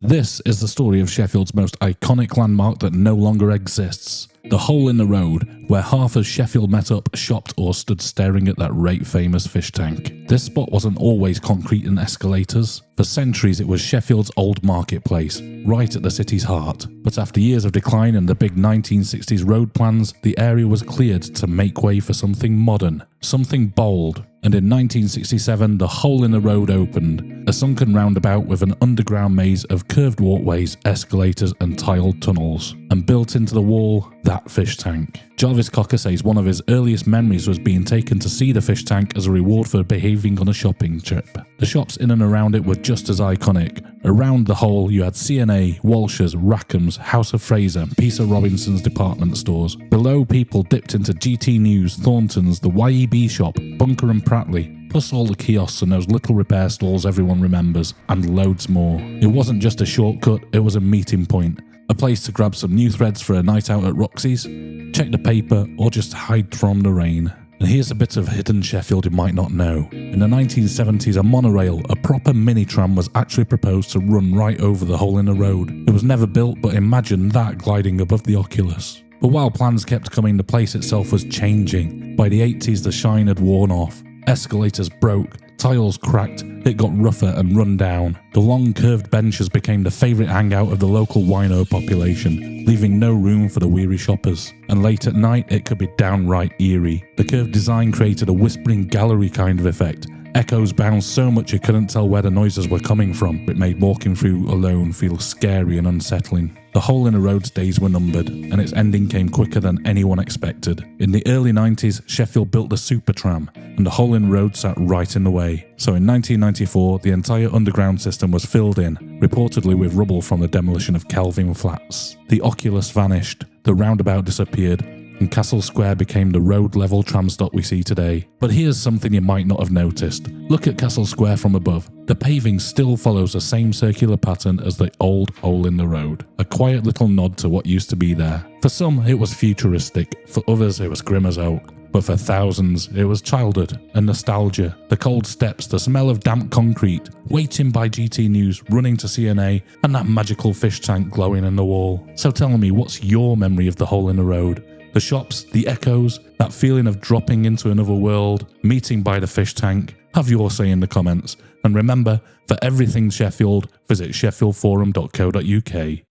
This is the story of Sheffield's most iconic landmark that no longer exists. The hole in the road, where half of Sheffield met up, shopped or stood staring at that rate-famous fish tank. This spot wasn't always concrete and escalators. For centuries it was Sheffield's old marketplace, right at the city's heart. But after years of decline and the big 1960s road plans, the area was cleared to make way for something modern, something bold. And in 1967, the hole in the road opened, a sunken roundabout with an underground maze of curved walkways, escalators and tiled tunnels. And built into the wall, that fish tank. Jarvis Cocker says one of his earliest memories was being taken to see the fish tank as a reward for behaving on a shopping trip. The shops in and around it were just as iconic. Around the hole you had C&A, Walsh's, Rackham's, House of Fraser, Peter Robinson's department stores. Below, people dipped into GT News, Thorntons, the YEB shop, Bunker and Pratley, plus all the kiosks and those little repair stalls everyone remembers, and loads more. It wasn't just a shortcut, it was a meeting point. A place to grab some new threads for a night out at Roxy's, check the paper, or just hide from the rain. And here's a bit of hidden Sheffield you might not know. In the 1970s, a monorail, a proper mini-tram, was actually proposed to run right over the hole in the road. It was never built, but imagine that gliding above the Oculus. But while plans kept coming, the place itself was changing. By the 80s, the shine had worn off. Escalators broke, tiles cracked, it got rougher and run down. The long curved benches became the favourite hangout of the local wino population, leaving no room for the weary shoppers. And late at night it could be downright eerie. The curved design created a whispering gallery kind of effect. Echoes bounced so much you couldn't tell where the noises were coming from. It made walking through alone feel scary and unsettling. The hole in the road's days were numbered, and its ending came quicker than anyone expected. In the early 90s, Sheffield built the Supertram, and the hole in the road sat right in the way. So in 1994, the entire underground system was filled in, reportedly with rubble from the demolition of Kelvin Flats. The Oculus vanished, the roundabout disappeared, and Castle Square became the road-level tram stop we see today. But here's something you might not have noticed. Look at Castle Square from above. The paving still follows the same circular pattern as the old hole in the road. A quiet little nod to what used to be there. For some, it was futuristic. For others, it was grim as oak. But for thousands, it was childhood and nostalgia. The cold steps, the smell of damp concrete, waiting by GT News, running to C&A, and that magical fish tank glowing in the wall. So tell me, what's your memory of the hole in the road? The shops, the echoes, that feeling of dropping into another world, meeting by the fish tank. Have your say in the comments. And remember, for everything Sheffield, visit sheffieldforum.co.uk.